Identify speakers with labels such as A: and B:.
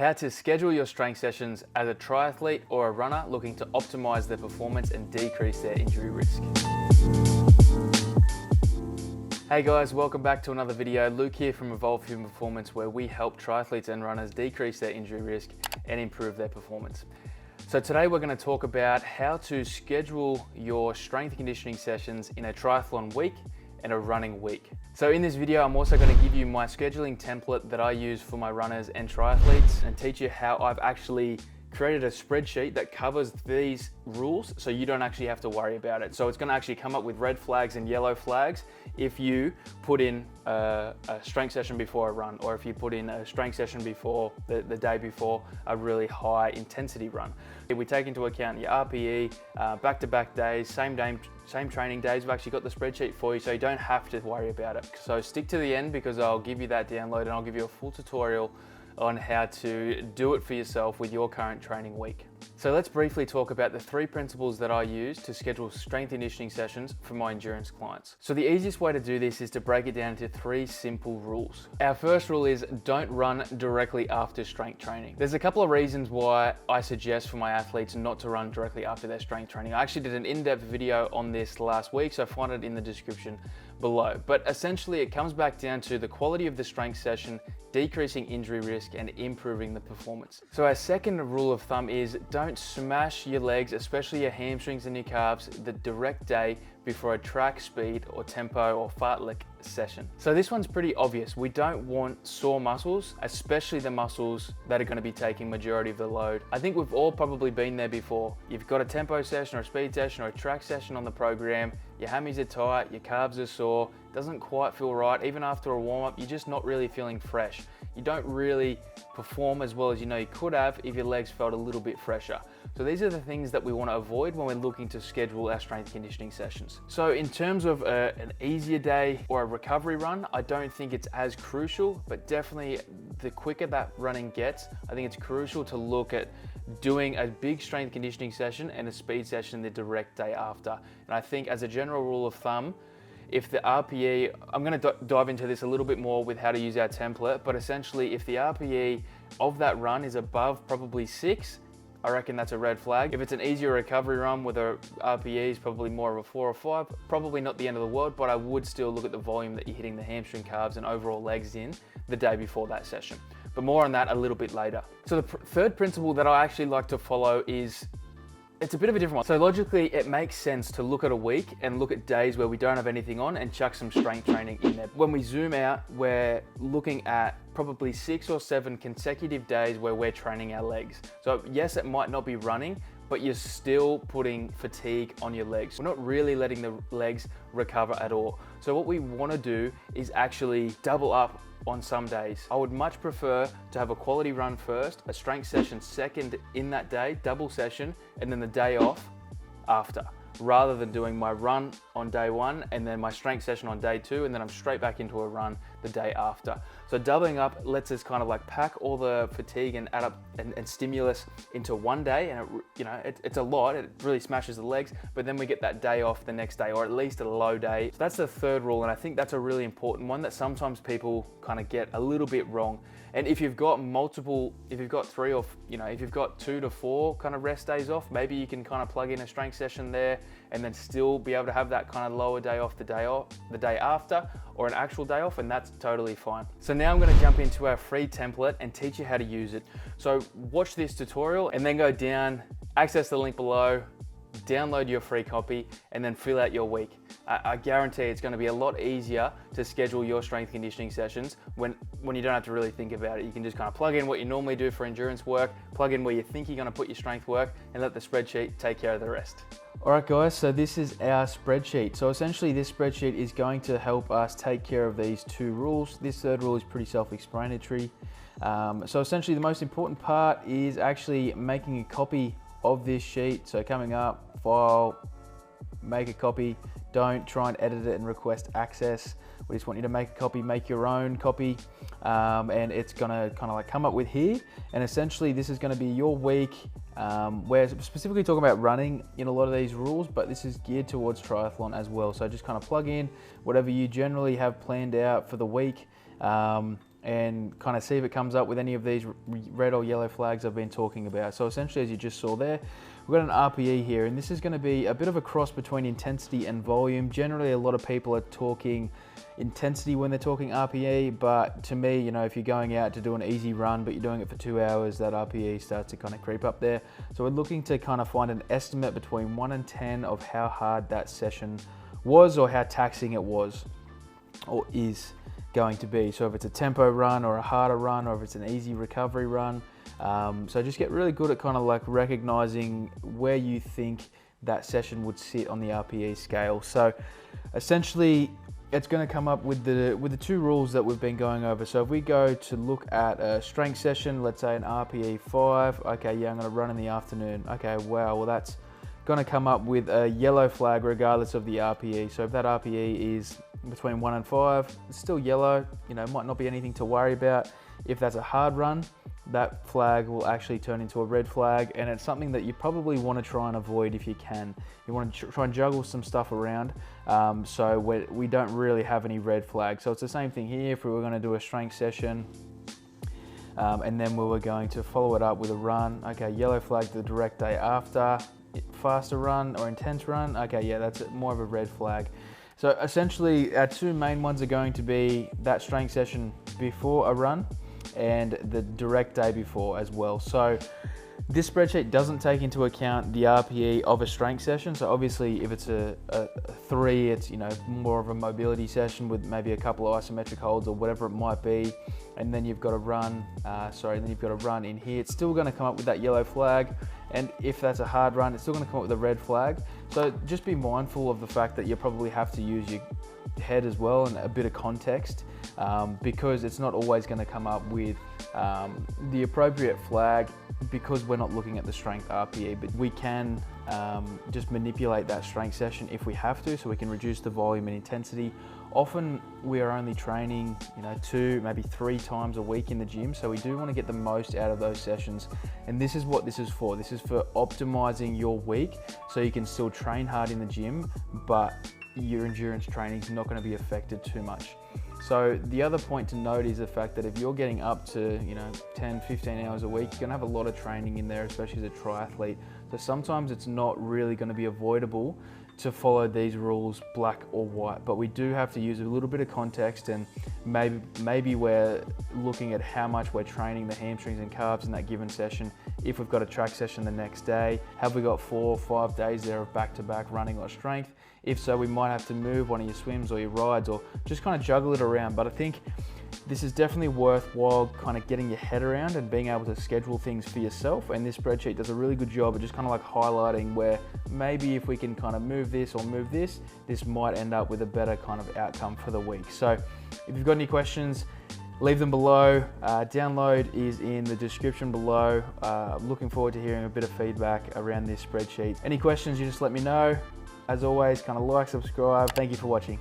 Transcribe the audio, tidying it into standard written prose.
A: How to schedule your strength sessions as a triathlete or a runner looking to optimize their performance and decrease their injury risk. Hey guys, welcome back to another video. Luke here from Evolve Human Performance, where we help triathletes and runners decrease their injury risk and improve their performance. So today we're going to talk about how to schedule your strength conditioning sessions in a triathlon week and a running week. So in this video, I'm also going to give you my scheduling template that I use for my runners and triathletes and teach you how I've actually created a spreadsheet that covers these rules so you don't actually have to worry about it. So it's going to actually come up with red flags and yellow flags if you put in a strength session before a run, or if you put in a strength session before the day before a really high intensity run. We take into account your RPE, back-to-back days, same training days. We've actually got the spreadsheet for you so you don't have to worry about it. So stick to the end because I'll give you that download and I'll give you a full tutorial on how to do it for yourself with your current training week. So let's briefly talk about the 3 principles that I use to schedule strength conditioning sessions for my endurance clients. So the easiest way to do this is to break it down into 3 simple rules. Our first rule is don't run directly after strength training. There's a couple of reasons why I suggest for my athletes not to run directly after their strength training. I actually did an in-depth video on this last week, so find it in the description below. But essentially it comes back down to the quality of the strength session, decreasing injury risk and improving the performance. So our second rule of thumb is don't smash your legs, especially your hamstrings and your calves, the direct day before a track speed or tempo or fartlek session. So this one's pretty obvious. We don't want sore muscles, especially the muscles that are going to be taking majority of the load. I think we've all probably been there before. You've got a tempo session or a speed session or a track session on the program, your hammies are tight, your calves are sore, doesn't quite feel right. Even after a warm-up, you're just not really feeling fresh. You don't really perform as well as you know you could have if your legs felt a little bit fresher. So these are the things that we want to avoid when we're looking to schedule our strength conditioning sessions. So in terms of an easier day or a recovery run, I don't think it's as crucial, but definitely the quicker that running gets, I think it's crucial to look at doing a big strength conditioning session and a speed session the direct day after. And I think as a general rule of thumb, if the RPE, I'm going to dive into this a little bit more with how to use our template, but essentially if the RPE of that run is above probably 6, I reckon that's a red flag. If it's an easier recovery run with a RPE is probably more of a 4 or 5, probably not the end of the world, but I would still look at the volume that you're hitting the hamstring, calves and overall legs in the day before that session. But more on that a little bit later. So the third principle that I actually like to follow is, it's a bit of a different one. So logically, it makes sense to look at a week and look at days where we don't have anything on and chuck some strength training in there. When we zoom out, we're looking at probably 6 or 7 consecutive days where we're training our legs. So yes, it might not be running, but you're still putting fatigue on your legs. We're not really letting the legs recover at all. So what we want to do is actually double up on some days. I would much prefer to have a quality run first, a strength session second in that day, double session, and then the day off after, rather than doing my run on day 1 and then my strength session on day 2 and then I'm straight back into a run the day after. So doubling up lets us kind of like pack all the fatigue and add up and stimulus into one day, and it's a lot, it really smashes the legs, but then we get that day off the next day, or at least a low day. So that's the third rule, and I think that's a really important one that sometimes people kind of get a little bit wrong. And if you've got multiple, if you've got 3 or, if you've got 2 to 4 kind of rest days off, maybe you can kind of plug in a strength session there and then still be able to have that kind of lower day off the day after, or an actual day off, and that's totally fine. So now I'm going to jump into our free template and teach you how to use it. So watch this tutorial and then go down, access the link below, download your free copy, and then fill out your week. I guarantee it's going to be a lot easier to schedule your strength conditioning sessions when you don't have to really think about it. You can just kind of plug in what you normally do for endurance work, plug in where you think you're going to put your strength work, and let the spreadsheet take care of the rest. Alright guys, so this is our spreadsheet. So essentially this spreadsheet is going to help us take care of these 2 rules. This third rule is pretty self-explanatory. So essentially the most important part is actually making a copy of this sheet. So coming up, file, make a copy. Don't try and edit it and request access. We just want you to make a copy, make your own copy, and it's gonna kind of like come up with here. And essentially this is gonna be your week. We're specifically talking about running in a lot of these rules, but this is geared towards triathlon as well. So just kind of plug in whatever you generally have planned out for the week. and kind of see if it comes up with any of these red or yellow flags I've been talking about. So essentially, as you just saw there, we've got an RPE here, and this is going to be a bit of a cross between intensity and volume. Generally, a lot of people are talking intensity when they're talking RPE, but to me, you know, if you're going out to do an easy run, but you're doing it for 2 hours, that RPE starts to kind of creep up there. So we're looking to kind of find an estimate between 1 and 10 of how hard that session was, or how taxing it was or is going to be. So if it's a tempo run or a harder run, or if it's an easy recovery run. So just get really good at kind of like recognizing where you think that session would sit on the RPE scale. So essentially, it's going to come up with the two rules that we've been going over. So if we go to look at a strength session, let's say an RPE 5, okay, yeah, I'm going to run in the afternoon. Okay, wow, well that's going to come up with a yellow flag regardless of the RPE. So if that RPE is between 1 and 5, it's still yellow, you know, might not be anything to worry about. If that's a hard run, that flag will actually turn into a red flag, and it's something that you probably want to try and avoid if you can. You want to try and juggle some stuff around, so we don't really have any red flags. So it's the same thing here. If we were going to do a strength session, and then we were going to follow it up with a run, okay, yellow flag the direct day after. Faster run or intense run, okay, yeah, that's more of a red flag. So essentially, our two main ones are going to be that strength session before a run and the direct day before as well. So this spreadsheet doesn't take into account the RPE of a strength session. So obviously, if it's a 3, it's, you know, more of a mobility session with maybe a couple of isometric holds or whatever it might be, and then you've got to run. Then you've got to run in here. It's still going to come up with that yellow flag, and if that's a hard run, it's still going to come up with a red flag. So just be mindful of the fact that you probably have to use your head as well and a bit of context, because it's not always going to come up with the appropriate flag, because we're not looking at the strength RPE, but we can just manipulate that strength session if we have to, so we can reduce the volume and intensity. Often we are only training, you know, 2, maybe 3 times a week in the gym, so we do want to get the most out of those sessions, and this is what this is for. This is for optimizing your week, so you can still train hard in the gym, but your endurance training is not going to be affected too much. So the other point to note is the fact that if you're getting up to, you know, 10, 15 hours a week, you're going to have a lot of training in there, especially as a triathlete. So sometimes it's not really going to be avoidable to follow these rules black or white, but we do have to use a little bit of context, and maybe we're looking at how much we're training the hamstrings and calves in that given session. If we've got a track session the next day, have we got 4 or 5 days there of back-to-back running or strength? If so, we might have to move one of your swims or your rides, or just kind of juggle it around. But I think this is definitely worthwhile kind of getting your head around and being able to schedule things for yourself. And this spreadsheet does a really good job of just kind of like highlighting where maybe if we can kind of move this or move this, this might end up with a better kind of outcome for the week. So if you've got any questions, leave them below. Download is in the description below. Looking forward to hearing a bit of feedback around this spreadsheet. Any questions, you just let me know. As always, kind of like, subscribe. Thank you for watching.